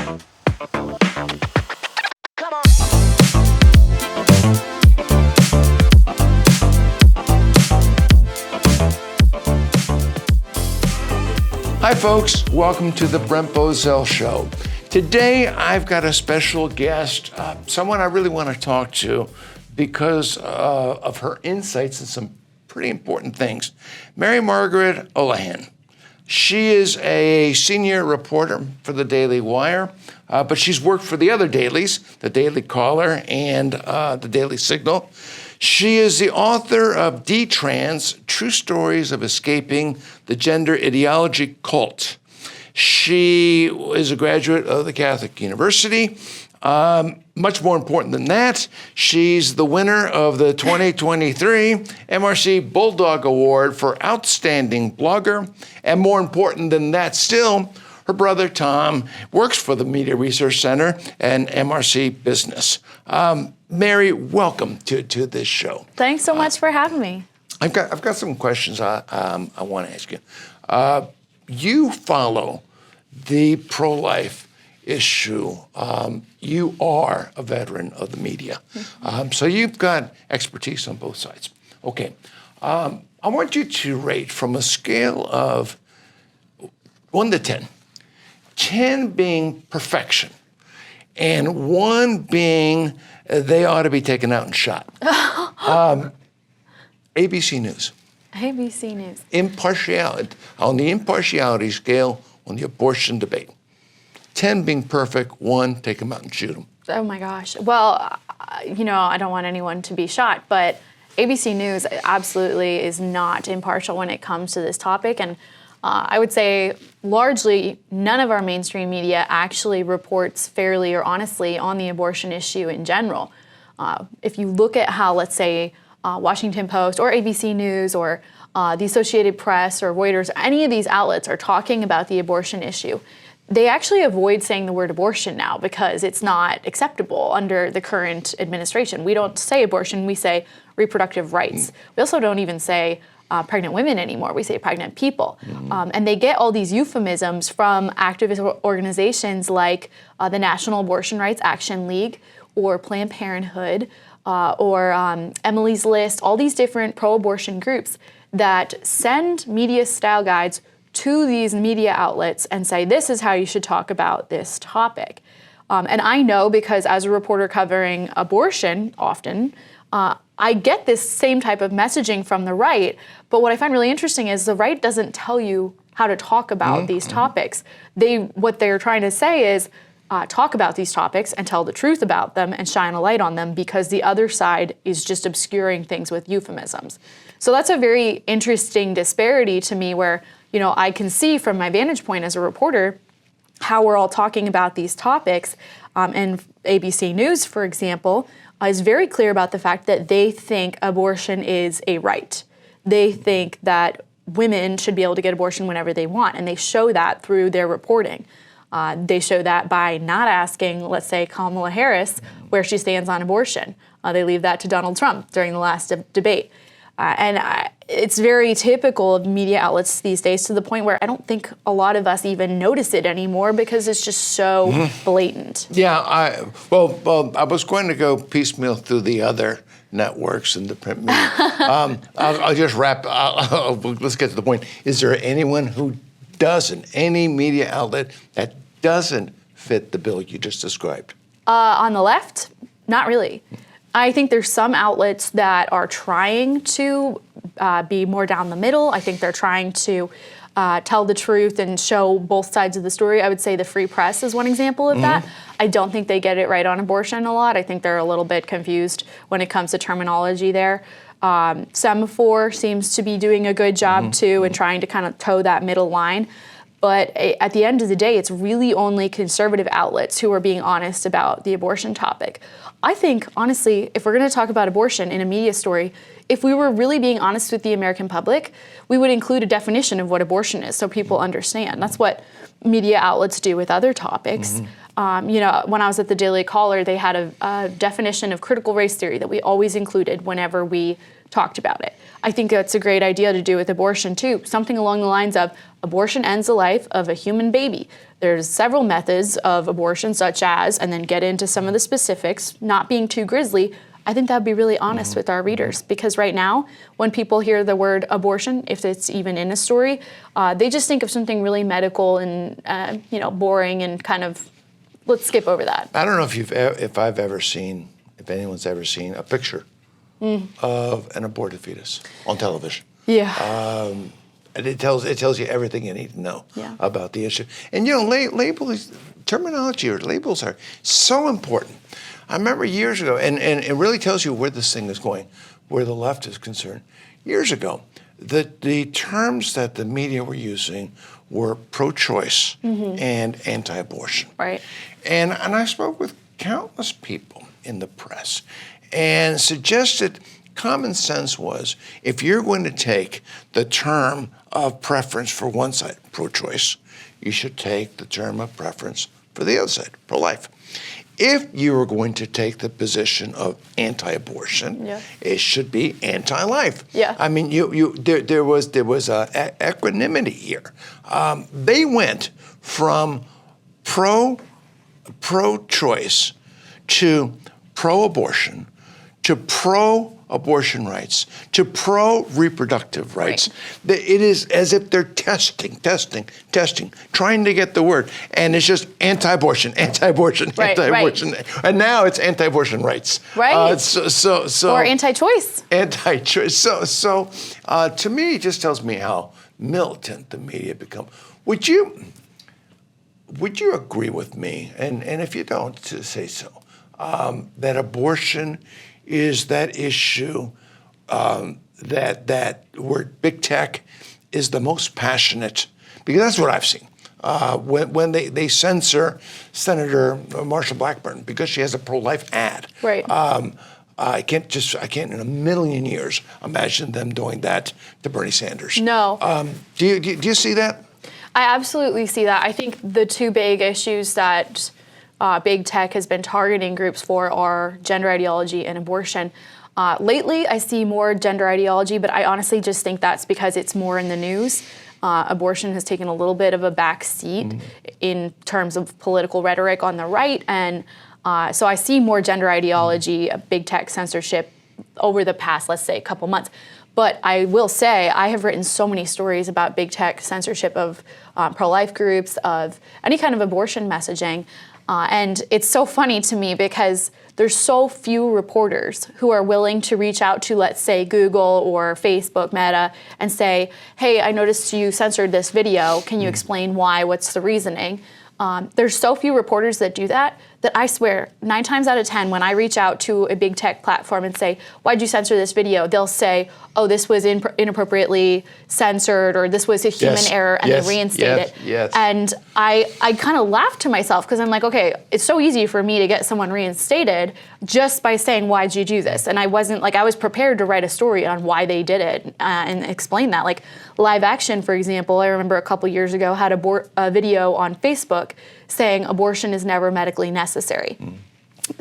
Hi folks, welcome to the Brent Bozell Show. Today I've got a special guest, someone I really want to talk to because of her insights and some pretty important things. Margaret Olohan. She is a senior reporter for the Daily Wire, but she's worked for the other dailies, the Daily Caller and the Daily Signal. She is the author of D-Trans, True Stories of Escaping the Gender Ideology Cult. She is a graduate of the Catholic University. Much more important than that, she's the winner of the 2023 MRC Bulldog Award for Outstanding Blogger. And more important than that still, her brother Tom works for the Media Research Center and MRC Business. Mary, welcome to this show. Thanks so much for having me. I've got some questions I want to ask you. You follow the pro-life issue. You are a veteran of the media, so you've got expertise on both sides. Okay, I want you to rate from a scale of 1 to 10. 10 being perfection, and 1 being they ought to be taken out and shot. ABC News. ABC News. Impartiality, on the impartiality scale on the abortion debate. 10 being perfect, 1, take them out and shoot them. Oh my gosh. Well, I don't want anyone to be shot, but ABC News absolutely is not impartial when it comes to this topic. And I would say largely none of our mainstream media actually reports fairly or honestly on the abortion issue in general. If you look at how, let's say, Washington Post or ABC News or the Associated Press or Reuters, any of these outlets are talking about the abortion issue, they actually avoid saying the word abortion now because it's not acceptable under the current administration. We don't say abortion, we say reproductive rights. We also don't even say pregnant women anymore. We say pregnant people. And they get all these euphemisms from activist organizations like the National Abortion Rights Action League or Planned Parenthood or Emily's List, all these different pro-abortion groups that send media-style guides to these media outlets and say, this is how you should talk about this topic. And I know because as a reporter covering abortion often, I get this same type of messaging from the right, but what I find really interesting is the right doesn't tell you how to talk about these topics. What they're trying to say is talk about these topics and tell the truth about them and shine a light on them because the other side is just obscuring things with euphemisms. So that's a very interesting disparity to me where, I can see from my vantage point as a reporter how we're all talking about these topics. And ABC News, for example, is very clear about the fact that they think abortion is a right. They think that women should be able to get abortion whenever they want, and they show that through their reporting. They show that by not asking, let's say, Kamala Harris where she stands on abortion. They leave that to Donald Trump during the last debate. It's very typical of media outlets these days to the point where I don't think a lot of us even notice it anymore because it's just so blatant. Yeah, I was going to go piecemeal through the other networks and the print media. I'll just wrap, let's get to the point. Is there anyone who any media outlet that doesn't fit the bill you just described? On the left, not really. I think there's some outlets that are trying to be more down the middle. I think they're trying to tell the truth and show both sides of the story. I would say the Free Press is one example of that. I don't think they get it right on abortion a lot. I think they're a little bit confused when it comes to terminology there. Semaphore seems to be doing a good job too and trying to kind of toe that middle line. But at the end of the day, it's really only conservative outlets who are being honest about the abortion topic. I think, honestly, if we're going to talk about abortion in a media story, if we were really being honest with the American public, we would include a definition of what abortion is so people understand. That's what media outlets do with other topics. When I was at the Daily Caller, they had a definition of critical race theory that we always included whenever we talked about it. I think that's a great idea to do with abortion too. Something along the lines of abortion ends the life of a human baby. There's several methods of abortion, such as, and then get into some of the specifics, not being too grisly. I think that'd be really honest with our readers, because right now, when people hear the word abortion, if it's even in a story, they just think of something really medical and boring and kind of, let's skip over that. I don't know if anyone's ever seen a picture of an aborted fetus on television. Yeah. And it tells you everything you need to know about the issue. And terminology or labels are so important. I remember years ago, and it really tells you where this thing is going, where the left is concerned. Years ago, the terms that the media were using were pro-choice and anti-abortion. Right. And I spoke with countless people in the press and suggested common sense was, if you're going to take the term of preference for one side, pro-choice, you should take the term of preference for the other side, pro-life. If you were going to take the position of anti-abortion, it should be anti-life. Yeah. I mean, there was equanimity here. They went from pro-choice to pro-abortion to pro-abortion rights to pro-reproductive rights. Right. It is as if they're testing, trying to get the word, and it's just anti-abortion, right. And now it's anti-abortion rights. Right. So or anti-choice. Anti-choice. So to me, it just tells me how militant the media become. Would you agree with me? And if you don't, to say so. That abortion is that issue that where big tech is the most passionate, because that's what I've seen. When they censor Senator Marsha Blackburn because she has a pro-life ad. Right. I can't in a million years imagine them doing that to Bernie Sanders. No. Do you see that? I absolutely see that. I think the two big issues that big tech has been targeting groups for are gender ideology and abortion. Lately, I see more gender ideology, but I honestly just think that's because it's more in the news. Abortion has taken a little bit of a back seat in terms of political rhetoric on the right, and so I see more gender ideology, big tech censorship over the past, let's say, couple months. But I will say I have written so many stories about big tech censorship of pro-life groups, of any kind of abortion messaging. And it's so funny to me because there's so few reporters who are willing to reach out to, let's say, Google or Facebook, Meta, and say, hey, I noticed you censored this video. Can you explain why? What's the reasoning? There's so few reporters that do that I swear 9 times out of 10, when I reach out to a big tech platform and say, why'd you censor this video? They'll say, oh, this was inappropriately censored, or this was a human error, and they reinstate it. Yes. And I kind of laugh to myself because I'm like, okay, it's so easy for me to get someone reinstated just by saying, why'd you do this? And I was prepared to write a story on why they did it and explain that. Like Live Action, for example, I remember a couple years ago had a video on Facebook saying abortion is never medically necessary.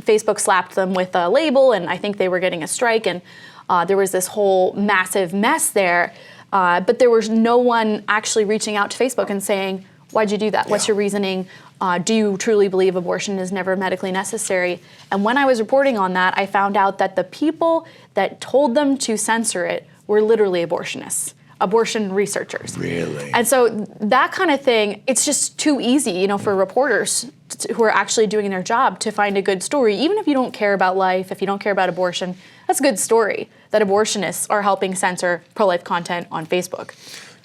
Facebook slapped them with a label, and I think they were getting a strike, and there was this whole massive mess there. But there was no one actually reaching out to Facebook and saying, why'd you do that? What's your reasoning? Do you truly believe abortion is never medically necessary? And when I was reporting on that, I found out that the people that told them to censor it were literally abortionists. Abortion researchers. Really? And so that kind of thing, it's just too easy, for reporters who are actually doing their job to find a good story. Even if you don't care about life, if you don't care about abortion, that's a good story that abortionists are helping censor pro-life content on Facebook.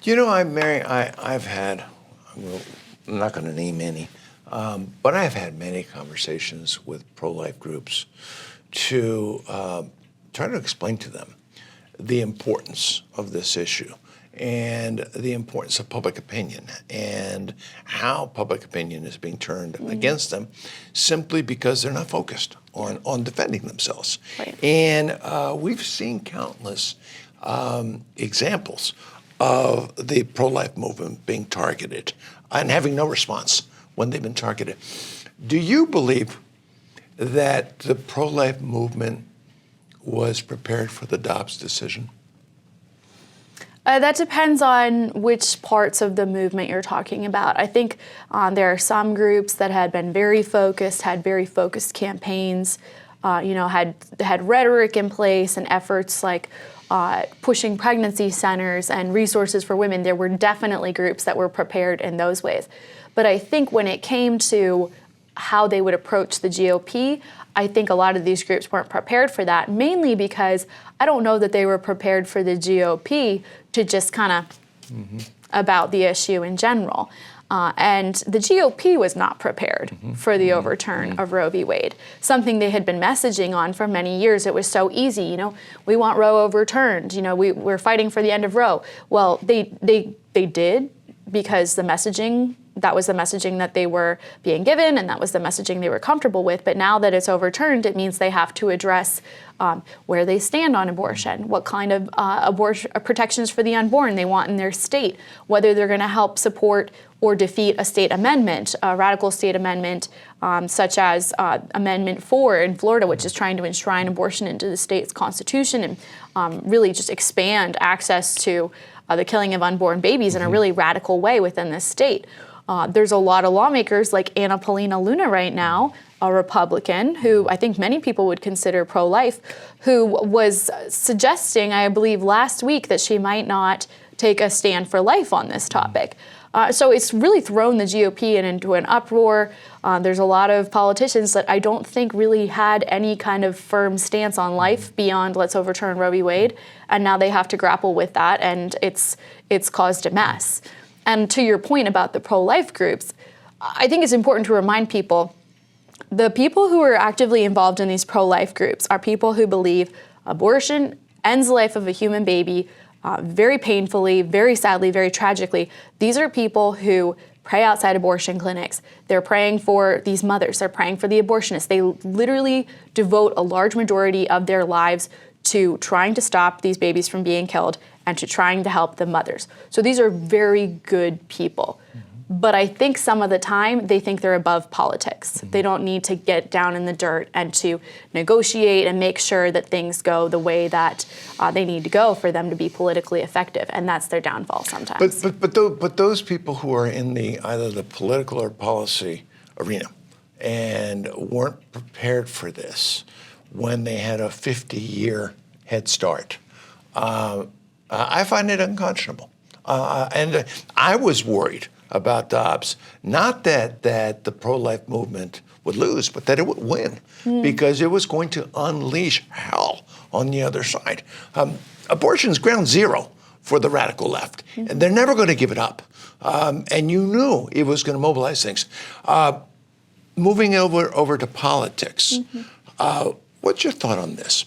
I've had, I'm not going to name any, but I've had many conversations with pro-life groups to try to explain to them the importance of this issue and the importance of public opinion and how public opinion is being turned against them simply because they're not focused on defending themselves. Right. And we've seen countless examples of the pro-life movement being targeted and having no response when they've been targeted. Do you believe that the pro-life movement was prepared for the Dobbs decision? That depends on which parts of the movement you're talking about. I think there are some groups that had been very focused, had very focused campaigns, had rhetoric in place and efforts like pushing pregnancy centers and resources for women. There were definitely groups that were prepared in those ways. But I think when it came to how they would approach the GOP, I think a lot of these groups weren't prepared for that, mainly because I don't know that they were prepared for the GOP to just kind of about the issue in general. And the GOP was not prepared for the overturn of Roe v. Wade, something they had been messaging on for many years. It was so easy, we want Roe overturned, we're fighting for the end of Roe. Well, they did, because that was the messaging that they were being given, and that was the messaging they were comfortable with. But now that it's overturned, it means they have to address where they stand on abortion, what kind of protections for the unborn they want in their state, whether they're going to help support or defeat a state amendment, a radical state amendment, such as Amendment 4 in Florida, which is trying to enshrine abortion into the state's constitution and really just expand access to the killing of unborn babies in a really radical way within this state. There's a lot of lawmakers like Anna Paulina Luna right now, a Republican, who I think many people would consider pro-life, who was suggesting, I believe last week, that she might not take a stand for life on this topic. So it's really thrown the GOP into an uproar. There's a lot of politicians that I don't think really had any kind of firm stance on life beyond let's overturn Roe v. Wade, and now they have to grapple with that, and it's caused a mess. And to your point about the pro-life groups, I think it's important to remind people, the people who are actively involved in these pro-life groups are people who believe abortion ends the life of a human baby very painfully, very sadly, very tragically. These are people who pray outside abortion clinics. They're praying for these mothers. They're praying for the abortionists. They literally devote a large majority of their lives to trying to stop these babies from being killed and to trying to help the mothers. So these are very good people. But I think some of the time they think they're above politics. They don't need to get down in the dirt and to negotiate and make sure that things go the way that they need to go for them to be politically effective. And that's their downfall sometimes. But those people who are in either the political or policy arena and weren't prepared for this when they had a 50-year head start, I find it unconscionable. And I was worried about Dobbs, not that the pro-life movement would lose, but that it would win, because it was going to unleash hell on the other side. Abortion is ground zero for the radical left, and they're never going to give it up. And you knew it was going to mobilize things. Moving over to politics, what's your thought on this?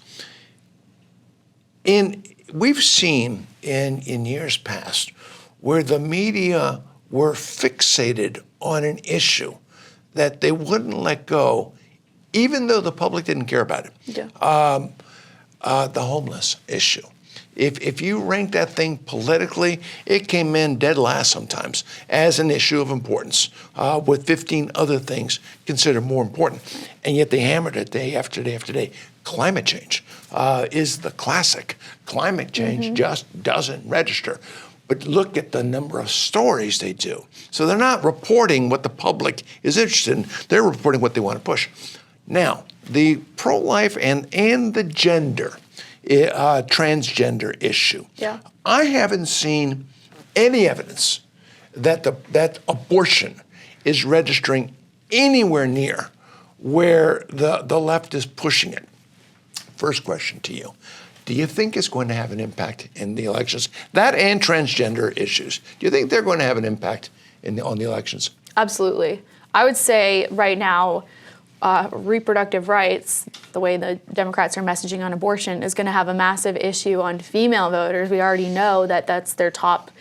We've seen in years past where the media were fixated on an issue that they wouldn't let go, even though the public didn't care about it. Yeah. The homeless issue. If you rank that thing politically, it came in dead last sometimes as an issue of importance, with 15 other things considered more important. And yet they hammered it day after day after day. Climate change is the classic. Climate change just doesn't register. But look at the number of stories they do. So they're not reporting what the public is interested in. They're reporting what they want to push. Now, the pro-life and the gender, transgender issue. Yeah. I haven't seen any evidence that that abortion is registering anywhere near where the left is pushing it. First question to you. Do you think it's going to have an impact in the elections? That and transgender issues. Do you think they're going to have an impact on the elections? Absolutely. I would say right now, reproductive rights, the way the Democrats are messaging on abortion, is going to have a massive issue on female voters. We already know that that's their top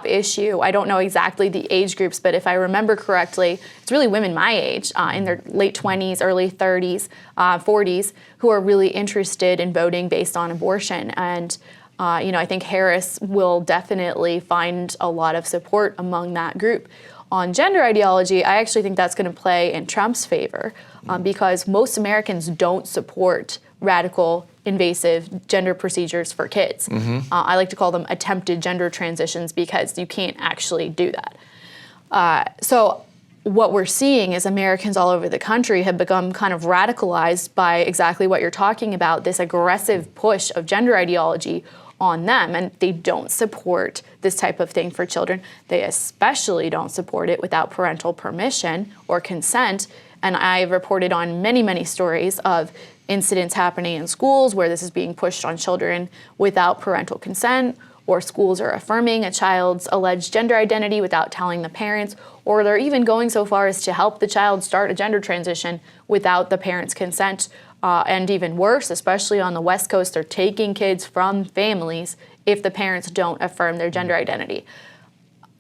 issue. I don't know exactly the age groups, but if I remember correctly, it's really women my age, in their late 20s, early 30s, 40s, who are really interested in voting based on abortion. And I think Harris will definitely find a lot of support among that group. On gender ideology, I actually think that's going to play in Trump's favor, because most Americans don't support radical, invasive gender procedures for kids. I like to call them attempted gender transitions because you can't actually do that. So what we're seeing is Americans all over the country have become kind of radicalized by exactly what you're talking about, this aggressive push of gender ideology on them, and they don't support this type of thing for children. They especially don't support it without parental permission or consent. And I've reported on many, many stories of incidents happening in schools where this is being pushed on children without parental consent, or schools are affirming a child's alleged gender identity without telling the parents, or they're even going so far as to help the child start a gender transition without the parents' consent. And even worse, especially on the West Coast, they're taking kids from families if the parents don't affirm their gender identity.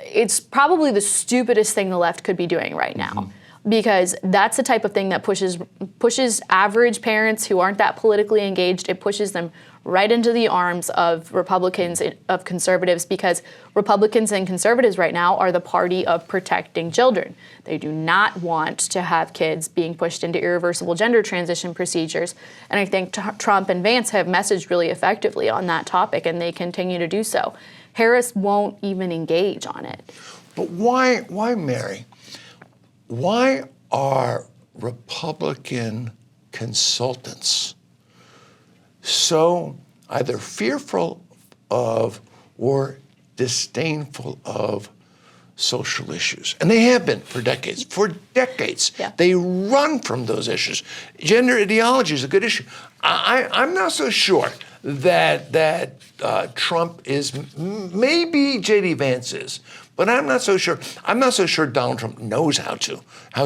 It's probably the stupidest thing the left could be doing right now. Because that's the type of thing that pushes average parents who aren't that politically engaged. It pushes them right into the arms of Republicans, of conservatives, because Republicans and conservatives right now are the party of protecting children. They do not want to have kids being pushed into irreversible gender transition procedures. And I think Trump and Vance have messaged really effectively on that topic, and they continue to do so. Harris won't even engage on it. But why, Mary? Why are Republican consultants so either fearful of or disdainful of social issues? And they have been for decades. For decades, they run from those issues. Gender ideology is a good issue. I'm not so sure that Trump is, maybe J.D. Vance is, but I'm not so sure. I'm not so sure Donald Trump knows how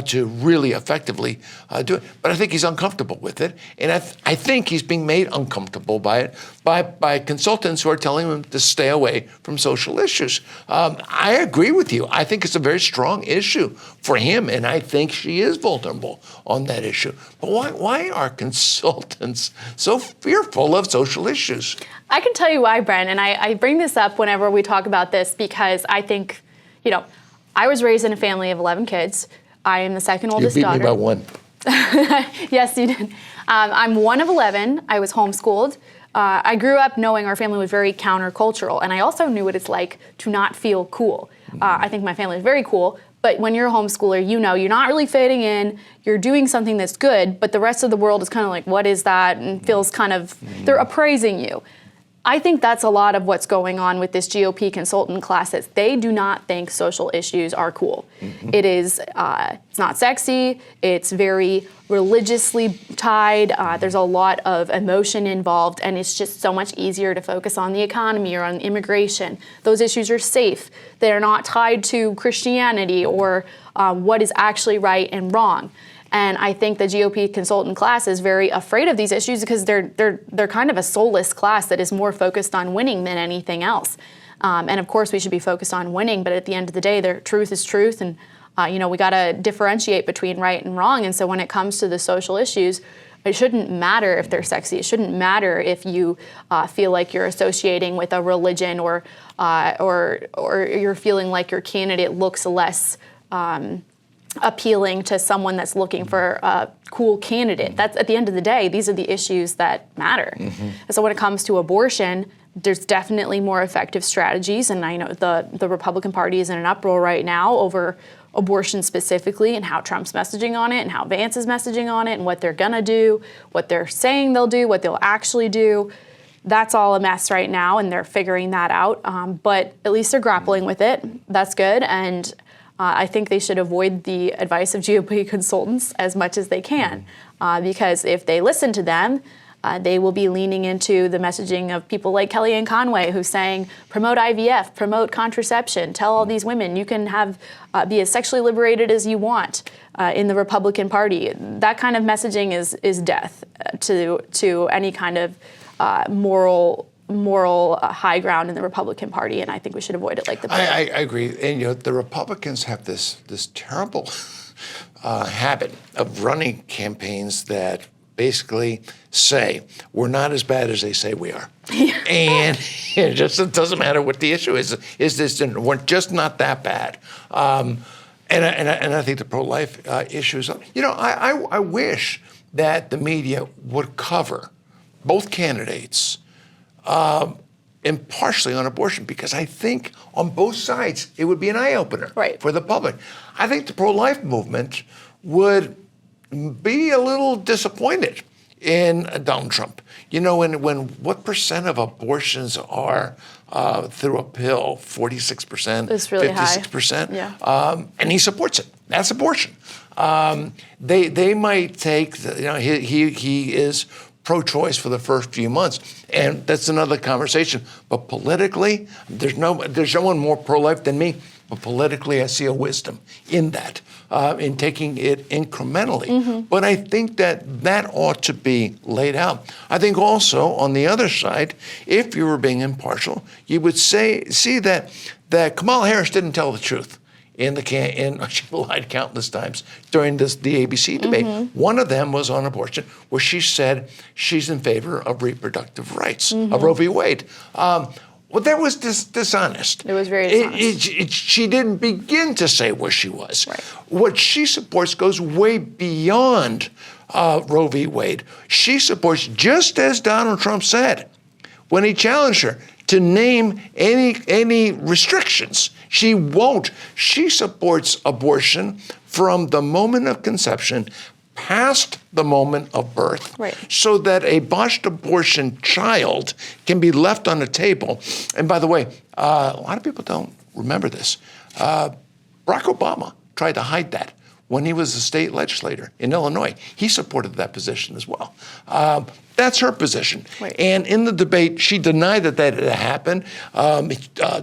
to really effectively do it. But I think he's uncomfortable with it, and I think he's being made uncomfortable by it by consultants who are telling him to stay away from social issues. I agree with you. I think it's a very strong issue for him, and I think she is vulnerable on that issue. But why are consultants so fearful of social issues? I can tell you why, Brent, and I bring this up whenever we talk about this because I think, I was raised in a family of 11 kids. I am the second oldest daughter. You beat me by one. Yes, you did. I'm one of 11. I was homeschooled. I grew up knowing our family was very countercultural, and I also knew what it's like to not feel cool. I think my family is very cool, but when you're a homeschooler, you're not really fitting in. You're doing something that's good, but the rest of the world is kind of like, what is that? And feels kind of, they're appraising you. I think that's a lot of what's going on with this GOP consultant classes. They do not think social issues are cool. It is, it's not sexy. It's very religiously tied. There's a lot of emotion involved, and it's just so much easier to focus on the economy or on immigration. Those issues are safe. They're not tied to Christianity or what is actually right and wrong. And I think the GOP consultant class is very afraid of these issues because they're kind of a soulless class that is more focused on winning than anything else. And of course, we should be focused on winning, but at the end of the day, their truth is truth, and we got to differentiate between right and wrong. And so when it comes to the social issues, it shouldn't matter if they're sexy. It shouldn't matter if you feel like you're associating with a religion or you're feeling like your candidate looks less appealing to someone that's looking for a cool candidate. That's, at the end of the day, these are the issues that matter. And so when it comes to abortion, there's definitely more effective strategies, and I know the Republican Party is in an uproar right now over abortion specifically and how Trump's messaging on it and how Vance is messaging on it and what they're gonna do, what they're saying they'll do, what they'll actually do. That's all a mess right now, and they're figuring that out. But at least they're grappling with it. That's good, and I think they should avoid the advice of GOP consultants as much as they can, because if they listen to them, they will be leaning into the messaging of people like Kellyanne Conway, who's saying, promote IVF, promote contraception, tell all these women you can be as sexually liberated as you want in the Republican Party. That kind of messaging is death to any kind of moral high ground in the Republican Party, and I think we should avoid it like the plague. I agree. And the Republicans have this terrible habit of running campaigns that basically say we're not as bad as they say we are. And it doesn't matter what the issue is. We're just not that bad. And I think the pro-life issues. I wish that the media would cover both candidates impartially on abortion, because I think on both sides it would be an eye-opener for the public. I think the pro-life movement would be a little disappointed in Donald Trump. You know, when what percent of abortions are through a pill? 46%, it's really 56%. High. Yeah. And he supports it. That's abortion. They might take, he is pro-choice for the first few months, and that's another conversation. But politically, there's no one more pro-life than me. But politically, I see a wisdom in that, in taking it incrementally. But I think that ought to be laid out. I think also on the other side, if you were being impartial, you would see that Kamala Harris didn't tell the truth. She lied countless times during the ABC debate. One of them was on abortion, where she said she's in favor of reproductive rights, of Roe v. Wade. Well, that was dishonest. It was very dishonest. She didn't begin to say where she was. Right. What she supports goes way beyond Roe v. Wade. She supports, just as Donald Trump said when he challenged her, to name any restrictions. She won't. She supports abortion from the moment of conception past the moment of birth, so that a botched abortion child can be left on the table. And by the way, a lot of people don't remember this. Barack Obama tried to hide that when he was a state legislator in Illinois. He supported that position as well. That's her position. And in the debate, she denied that had happened.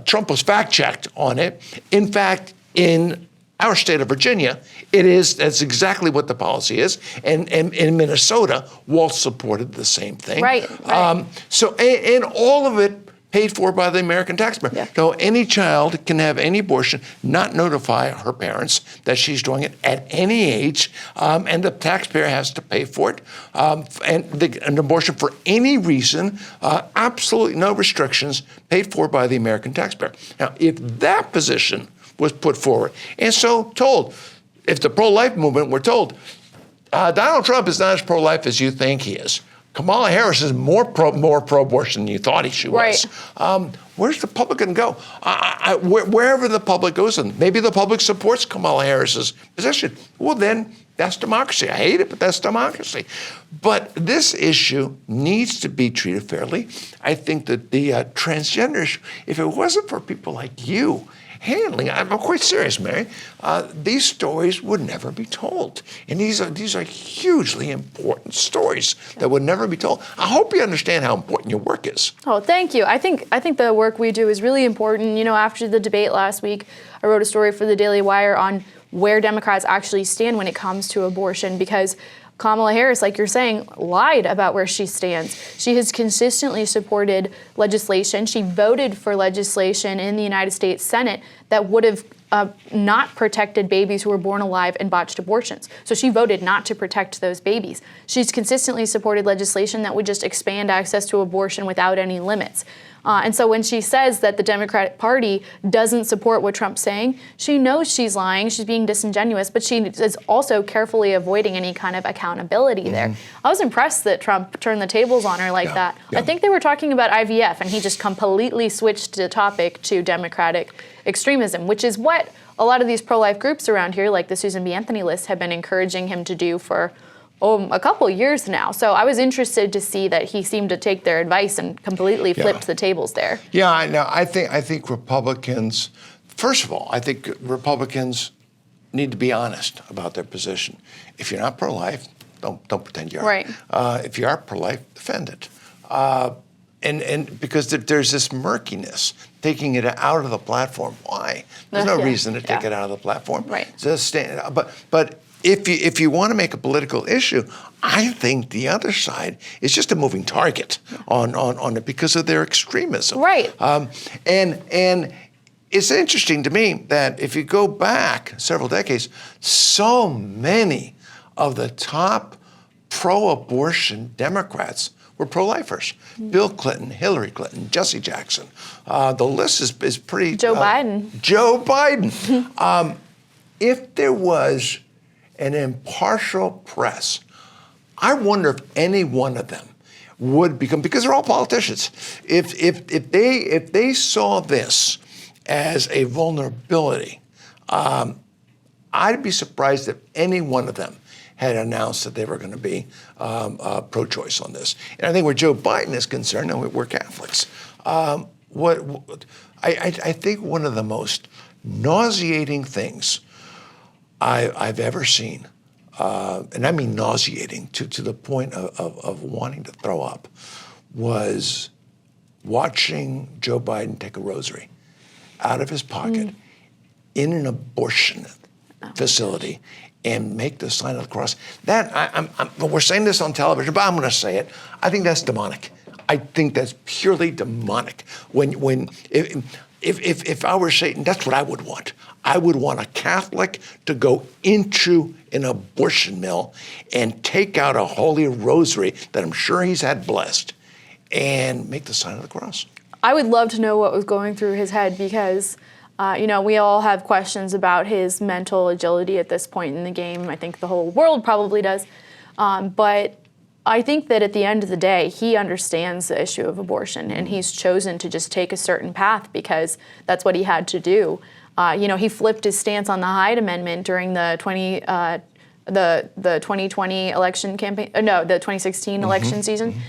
Trump was fact-checked on it. In fact, in our state of Virginia, that's exactly what the policy is. And in Minnesota, Walt supported the same thing. And all of it paid for by the American taxpayer. So any child can have any abortion, not notify her parents that she's doing it at any age, and the taxpayer has to pay for it. An abortion for any reason, absolutely no restrictions, paid for by the American taxpayer. Now, if that position was put forward, and so told, if the pro-life movement were told, Donald Trump is not as pro-life as you think he is. Kamala Harris is more pro-abortion than you thought she was. Where's the public going to go? Wherever the public goes, and maybe the public supports Kamala Harris's position. Well, then that's democracy. I hate it, but that's democracy. But this issue needs to be treated fairly. I think that the transgender issue, if it wasn't for people like you handling, I'm quite serious, Mary, these stories would never be told. And these are hugely important stories that would never be told. I hope you understand how important your work is. Oh, thank you. I think the work we do is really important. You know, after the debate last week, I wrote a story for the Daily Wire on where Democrats actually stand when it comes to abortion, because Kamala Harris, like you're saying, lied about where she stands. She has consistently supported legislation. She voted for legislation in the United States Senate that would have not protected babies who were born alive in botched abortions. So she voted not to protect those babies. She's consistently supported legislation that would just expand access to abortion without any limits. And so when she says that the Democratic Party doesn't support what Trump's saying, she knows she's lying, she's being disingenuous, but she is also carefully avoiding any kind of accountability there. I was impressed that Trump turned the tables on her like that. I think they were talking about IVF, and he just completely switched the topic to Democratic extremism, which is what a lot of these pro-life groups around here, like the Susan B. Anthony list, have been encouraging him to do for a couple years now. So I was interested to see that he seemed to take their advice and completely flipped the tables there. Yeah, I know. I think Republicans, first of all, I think Republicans need to be honest about their position. If you're not pro-life, don't pretend you are. If you are pro-life, defend it. And because there's this murkiness, taking it out of the platform. Why? There's no reason to take it out of the platform. But if you want to make a political issue, I think the other side is just a moving target on it because of their extremism. And it's interesting to me that if you go back several decades, so many of the top pro-abortion Democrats were pro-lifers. Bill Clinton, Hillary Clinton, Jesse Jackson. The list is pretty... Joe Biden. Joe Biden. If there was an impartial press, I wonder if any one of them would become, because they're all politicians. If they saw this as a vulnerability, I'd be surprised if any one of them had announced that they were going to be pro-choice on this. And I think where Joe Biden is concerned, and we're Catholics, I think one of the most nauseating things I've ever seen, and I mean nauseating to the point of wanting to throw up, was watching Joe Biden take a rosary out of his pocket in an abortion facility and make the sign of the cross. That we're saying this on television, but I'm going to say it. I think that's demonic. I think that's purely demonic. If I were Satan, that's what I would want. I would want a Catholic to go into an abortion mill and take out a holy rosary that I'm sure he's had blessed and make the sign of the cross. I would love to know what was going through his head, because we all have questions about his mental agility at this point in the game. I think the whole world probably does. But I think that at the end of the day, he understands the issue of abortion, and he's chosen to just take a certain path because that's what he had to do. He flipped his stance on the Hyde Amendment during the 2020 election campaign. The 2016 election season.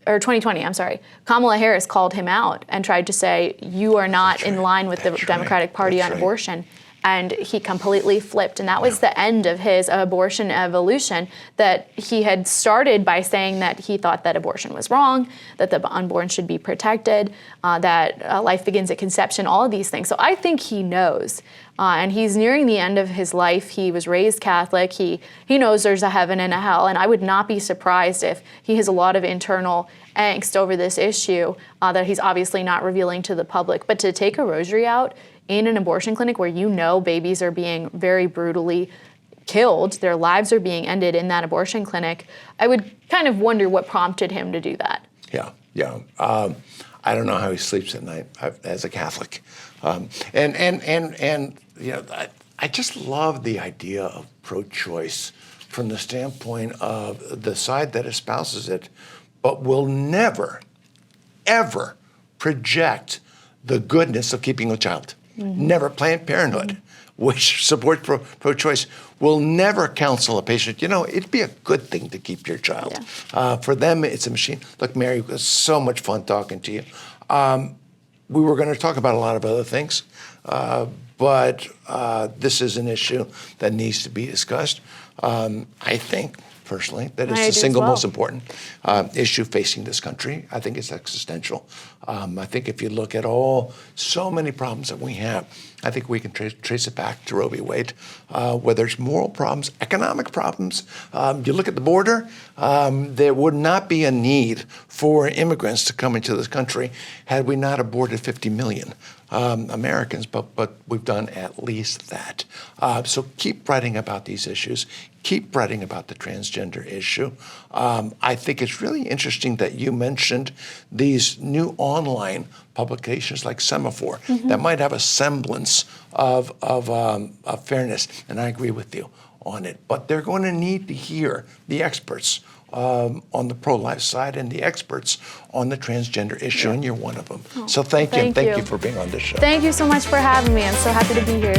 Or 2020, I'm sorry. Kamala Harris called him out and tried to say, you are not in line with the Democratic Party on abortion. And he completely flipped. And that was the end of his abortion evolution, that he had started by saying that he thought that abortion was wrong, that the unborn should be protected, that life begins at conception, all of these things. So I think he knows. And he's nearing the end of his life. He was raised Catholic. He knows there's a heaven and a hell. And I would not be surprised if he has a lot of internal angst over this issue that he's obviously not revealing to the public. But to take a rosary out in an abortion clinic where babies are being very brutally killed, their lives are being ended in that abortion clinic, I would kind of wonder what prompted him to do that. Yeah. I don't know how he sleeps at night as a Catholic. I just love the idea of pro-choice from the standpoint of the side that espouses it, but will never, ever project the goodness of keeping a child. Never. Planned Parenthood, which supports pro-choice, will never counsel a patient, it'd be a good thing to keep your child. Yeah. For them, it's a machine. Look, Mary, it was so much fun talking to you. We were going to talk about a lot of other things, but this is an issue that needs to be discussed. I think, personally, that it's the single most important issue facing this country. I think it's existential. I think if you look at so many problems that we have, I think we can trace it back to Roe v. Wade, whether it's moral problems, economic problems. You look at the border, there would not be a need for immigrants to come into this country had we not aborted 50 million Americans, but we've done at least that. So keep writing about these issues. Keep writing about the transgender issue. I think it's really interesting that you mentioned these new online publications like Semaphore that might have a semblance of fairness, and I agree with you on it. But they're going to need to hear the experts on the pro-life side and the experts on the transgender issue, and you're one of them. So thank you. Thank you for being on this show. Thank you so much for having me. I'm so happy to be here.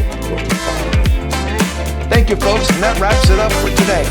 Thank you, folks, and that wraps it up for today.